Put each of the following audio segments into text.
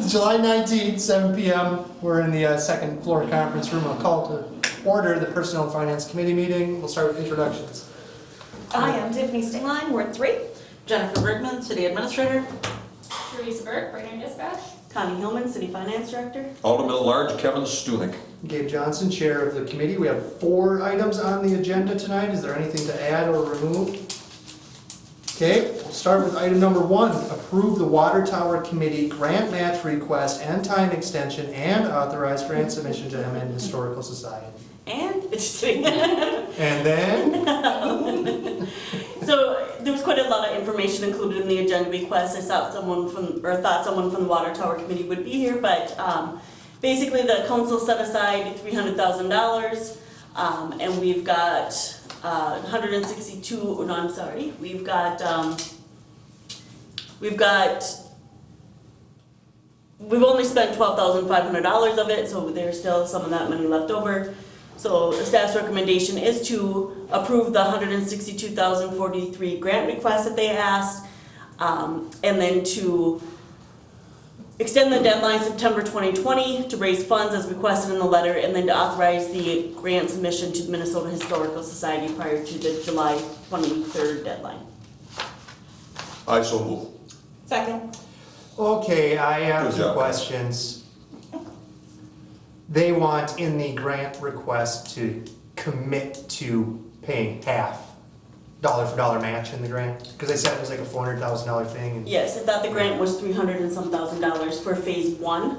July 19th, 7 p.m. We're in the second floor conference room. I'll call to order the Personnel and Finance Committee meeting. We'll start with introductions. Hi, I'm Tiffany Stingline, Ward 3. Jennifer Bergman, City Administrator. Teresa Burke, Brainerd Dispatch. Connie Hillman, City Finance Director. Alderman at Large Kevin Stunek. Gabe Johnson, Chair of the committee. We have 4 items on the agenda tonight. Is there anything to add or remove? Okay, we'll start with item number 1. Approve the Water Tower Committee grant match request and time extension and authorize grant submission to MN Historical Society. And, just kidding. And then? So there was quite a lot of information included in the agenda request. I thought someone from the Water Tower Committee would be here, but basically the council set aside $300,000, and we've got 162. Oh, no, I'm sorry. We've only spent $12,500 of it, so there's still some of that money left over. So the staff's recommendation is to approve the $162,043 grant request that they asked, and then to extend the deadline September 2020 to raise funds as requested in the letter, and then to authorize the grant submission to the Minnesota Historical Society prior to the July 23rd deadline. I so move. Second. Okay, I have Good some job. questions. They want in the grant request to commit to paying half, dollar for dollar match in the grant, because they said it was like a $400,000 thing. And Yes, I thought the grant was $300 and some thousand for phase 1,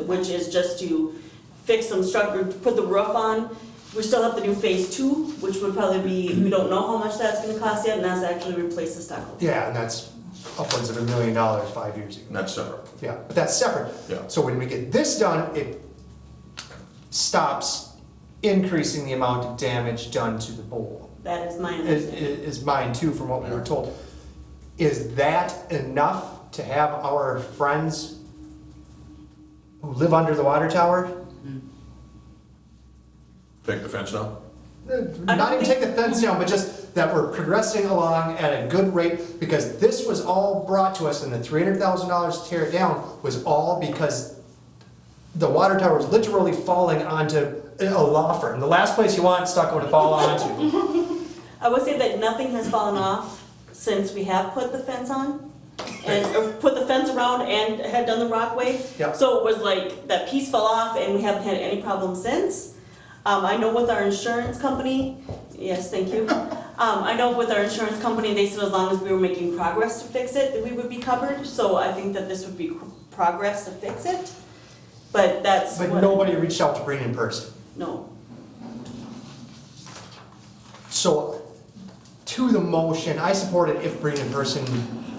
which is just to fix some structure, put the roof on. We still have to do phase 2, which would probably be, we don't know how much that's going to cost yet, and that's actually replace the stucco. Yeah, and that's upwards of $1 million 5 years ago. And that's separate. Yeah, but that's separate. Yeah. So when we get this done, it stops increasing the amount of damage done to the bowl. That is my It understanding. is mine too, from what we were told. Is that enough to have our friends who live under the water tower, Take the fence down? not even take the fence down, but just that we're progressing along at a good rate? Because this was all brought to us, and the $300,000 to tear it down was all because the water tower was literally falling onto a law firm. The last place you want stucco to fall onto. I would say that nothing has fallen off since we have put the fence on, or put the fence around and had done the rockway. Yeah. So it was like that piece fell off and we haven't had any problems since. I know with our insurance company, yes, thank you. I know with our insurance company, they said as long as we were making progress to fix it, that we would be covered. So I think that this would be progress to fix it. But that's But what, nobody reached out to Brainerd in person. no. So, to the motion, I support it if Brainerd in person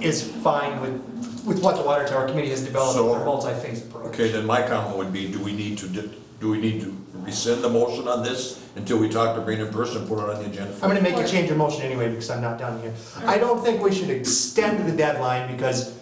is fine with what the Water Tower Committee has developed, So- their multi-phase approach. Okay, then my comment would be, do we need to rescind the motion on this until we talk to Brainerd in person and put it on the agenda? I'm gonna make you change your motion anyway because I'm not done here. I don't think we should extend the deadline because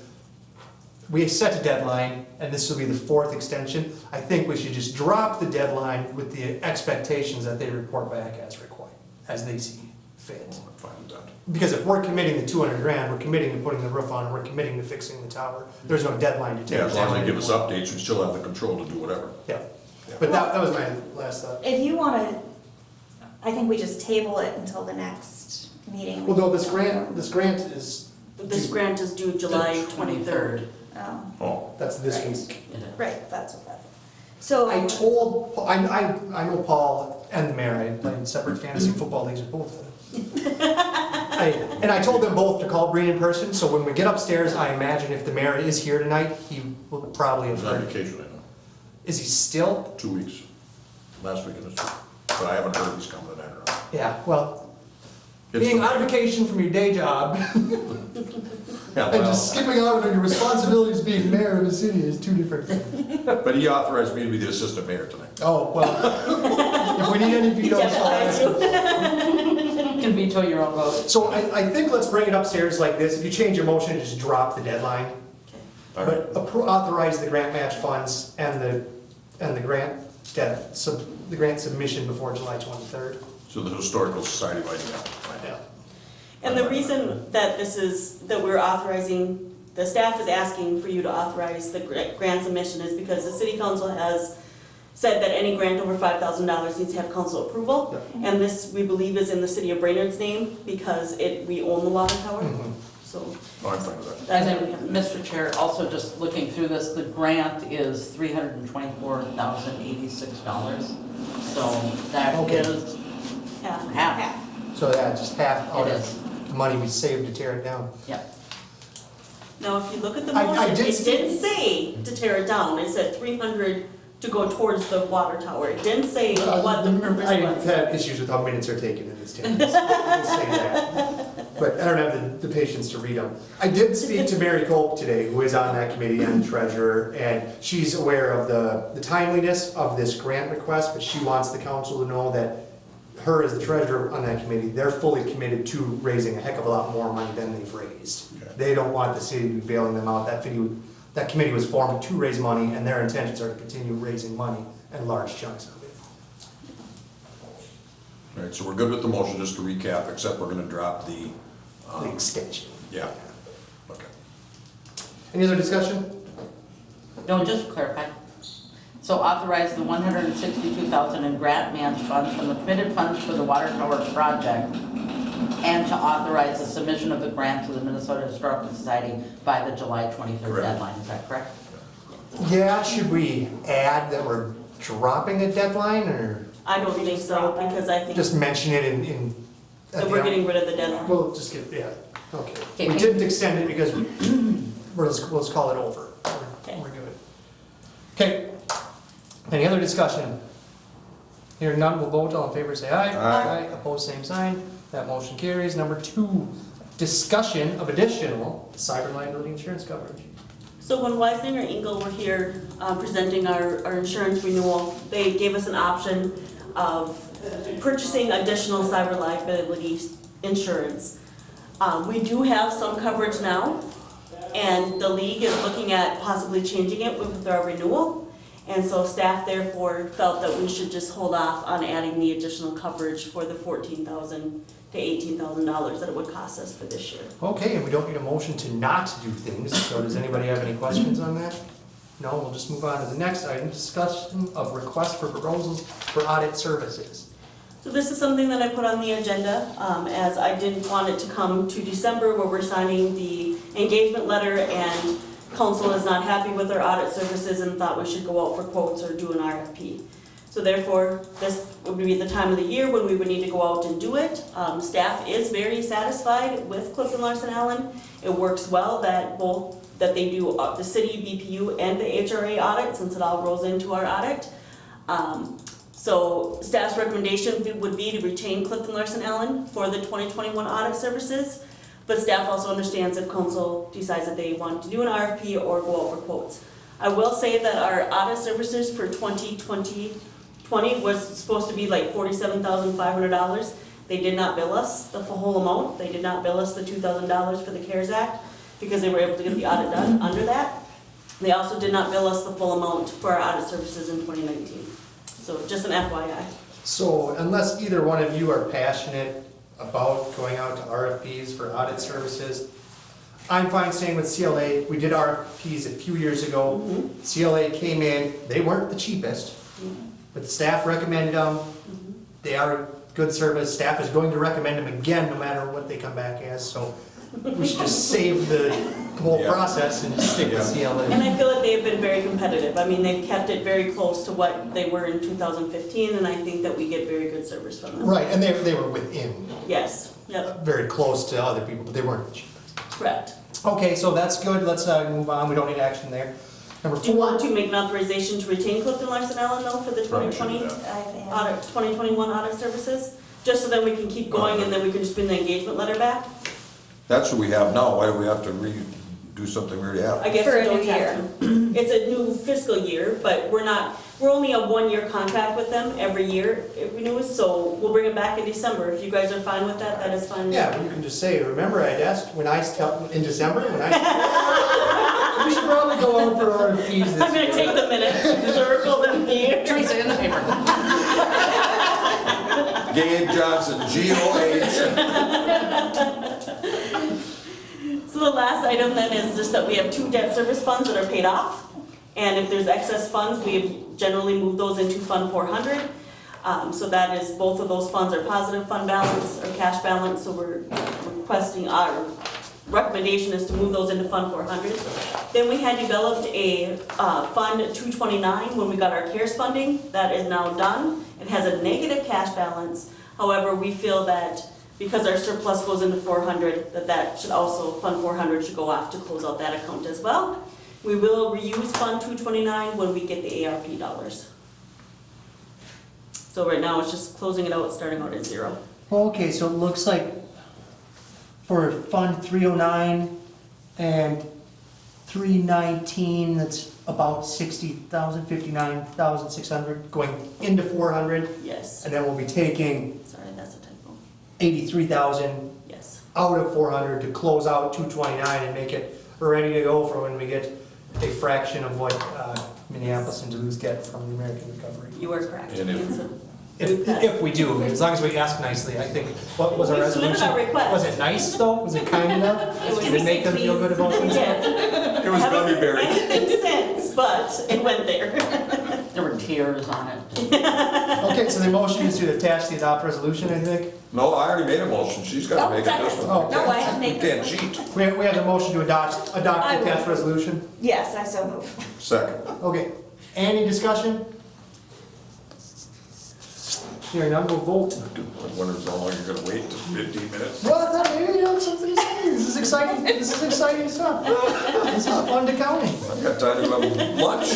we set a deadline and this will be the 4th extension. I think we should just drop the deadline with the expectations that they report back as required, as they see fit. I'm fine with that. Because if we're committing the $200,000, we're committing to putting the roof on, we're committing to fixing the tower. There's no deadline to take. Yeah, as long as down they give us anymore. updates, we still have the control to do whatever. Yeah, but that was my last thought. If you want to, I think we just table it until the next meeting. Well, no, this grant is, This grant is due July 23rd. Oh, Oh, that's this Right. week. right, that's what that. So. I told, I know Paul and the mayor, I played separate fantasy football leagues with both of them. And I told them both to call Breen in person, so when we get upstairs, I imagine if the mayor is here tonight, he will probably have he's on heard. vacation right now. Is he still? 2 weeks. Last week and this week. But I haven't heard he's coming tonight or not. Yeah, well, It's being the- on vacation from your day job Yeah, and well, just skipping out on your responsibilities being mayor of a city is 2 different things. but he authorized me to be the assistant mayor tonight. Oh, well, if we need any vetoes, I'll ask him. You can veto your own vote. So I think let's bring it upstairs like this. If you change your motion, just drop the deadline. All right. But authorize the grant match funds and the grant debt, the grant submission before July 23rd. So the Historical Society right now. Yeah. And the reason that we're authorizing the staff is asking for you to authorize the grant submission is because the city council has said that any grant over $5,000 needs to have council approval. And this, we believe, is in the city of Brainerd's name because we own the water tower. So No, I'm fine with that. that's And what we then, have. Mr. Chair, also just looking through this, the grant is $324,086. So that Okay. is Yeah. half. So yeah, just half out It of is. the money we saved to tear it down. Yep. Now, if you look at the I motion, did it see- didn't say to tear it down. It said 300 to go towards the water tower. It didn't say what the purpose I was. have issues with how minutes are taken in this town. I'll say that. But I don't have the patience to read them. I did speak to Mary Culp today, who is on that committee and treasurer, and she's aware of the timeliness of this grant request, but she wants the council to know that her as the treasurer on that committee, they're fully committed to raising a heck of a lot more money than they've raised. Okay. They don't want the city to be bailing them out. That committee was formed to raise money, and their intentions are to continue raising money and large chunks of it. All right, so we're good with the motion, just to recap, except we're gonna drop the, The extension. yeah, okay. Any other discussion? No, just to clarify. So authorize the $162,000 in grant match funds from the committed funds for the water tower project, and to authorize the submission of the grant to the Minnesota Historical Society by the July 23rd Correct. deadline, is that correct? Yeah, should we add that we're dropping a deadline, or I don't think so, because I think just mention it in? that we're getting rid of the deadline. We'll just get, yeah, okay. Okay. We didn't extend it because let's call it over. Okay. We're good. Okay, any other discussion? Hearing none, we'll vote. All in favor, say aye. Aye. Opposed, same sign. That motion carries. Number 2, discussion of additional cyber liability insurance coverage. So when Weisner and Engel were here presenting our insurance renewal, they gave us an option of purchasing additional cyber liability insurance. We do have some coverage now, and the league is looking at possibly changing it with our renewal. And so staff therefore felt that we should just hold off on adding the additional coverage for the $14,000 to $18,000 that it would cost us for this year. Okay, and we don't need a motion to not do things, so does anybody have any questions on that? No, we'll just move on to the next item, discussion of request for proposals for audit services. So this is something that I put on the agenda, as I didn't want it to come to December where we're signing the engagement letter and council is not happy with our audit services and thought we should go out for quotes or do an RFP. So therefore, this would be the time of the year when we would need to go out and do it. Staff is very satisfied with Clifton Larson Allen. It works well that they do the city BPU and the HRA audit, since it all rolls into our audit. So staff's recommendation would be to retain Clifton Larson Allen for the 2021 audit services. But staff also understands if council decides that they want to do an RFP or go out for quotes. I will say that our audit services for 2020 was supposed to be like $47,500. They did not bill us the whole amount. They did not bill us the $2,000 for the CARES Act because they were able to get the audit done under that. They also did not bill us the full amount for our audit services in 2019. So just an FYI. So unless either one of you are passionate about going out to RFPs for audit services, I'm fine staying with CLA. We did RFPs a few years ago. CLA came in, they weren't the cheapest, but the staff recommended them. They are a good service. Staff is going to recommend them again no matter what they come back as, so we should just save the whole Yeah. process and stick with And CLA. I feel like they've been very competitive. I mean, they've kept it very close to what they were in 2015, and I think that we get very good service from them. Right, and they were within, Yes, yep, very close to other people, but they weren't the cheapest. correct. Okay, so that's good. Let's move on. We don't need action there. Number Do you 4. want to make an authorization to retain Clifton Larson Allen though for the Probably should do 2020 that. audit, 2021 audit services? Just so that we can keep going and then we can just bring the engagement letter back? That's what we have now, why do we have to redo something we already have? I guess For we a don't new have to. It's a new fiscal year, but we're only a 1-year contract with them. Every year it renews, so we'll bring it back in December. If you guys are fine with that, that is fine. Yeah, but you can just say, remember I asked in December, we should probably go out for RFPs this I'm gonna year. take the minutes, circle them here. Teresa, in the paper. Gabe Johnson, GOH. So the last item then is just that we have 2 debt service funds that are paid off. And if there's excess funds, we generally move those into Fund 400. So that is, both of those funds are positive fund balance or cash balance, so we're requesting, our recommendation is to move those into Fund 400. Then we had developed a Fund 229 when we got our CARES funding. That is now done. It has a negative cash balance. However, we feel that because our surplus goes into 400, that should also, Fund 400 should go off to close out that account as well. We will reuse Fund 229 when we get the ARP dollars. So right now, it's just closing it out, starting out at 0. Okay, so it looks like for Fund 309 and 319, that's about 60,000, 59,600 going into 400. Yes. And then we'll be taking Sorry, that's a typo. 83,000 Yes. out of 400 to close out 229 and make it ready to go for when we get a fraction of what Minneapolis and Duluth get from the American Recovery. You are correct. And if- And so- If we do, as long as we ask nicely, I think, what was our We submitted resolution? our request. Was it nice though? Was it kind enough? It was- Did it make them feel good about We themselves? did. It was gummy berry. Anything since, but it went there. There were tears on it. Okay, so the motion is to attach the adopt resolution, I think. No, I already made a motion, she's gotta Oh, make it this second. one. Oh, No, I have to You make can't this one. cheat. We have the motion to adopt the I will. attached resolution. Yes, I so move. Second. Okay, any discussion? Hearing none, we'll vote. I wonder how long you're gonna wait, 15 minutes? Well, I thought maybe you have something to say. This is exciting, this is exciting stuff. This is fun to counting. I've got time to have lunch.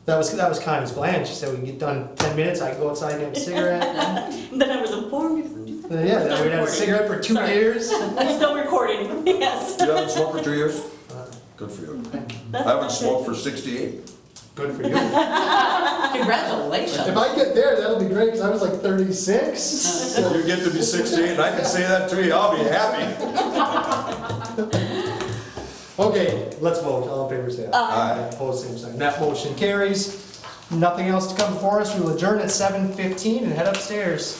That was Connie's plan. She said we can get done 10 minutes, I can go outside and get a cigarette. Then I was informed you can do that. Yeah, then we'd had a cigarette for 2 Sorry. years. I'm still recording, yes. You haven't smoked for 2 years? Good for you. I haven't smoked for 68. Good for you. Congratulations. If I get there, that'll be great, because I was like 36. If you get to be 68 and I can say that to you, I'll be happy. Okay, let's vote. All in favor, say aye. Aye. Opposed, same sign. That motion carries. Nothing else to come before us. We will adjourn at 7:15 and head upstairs.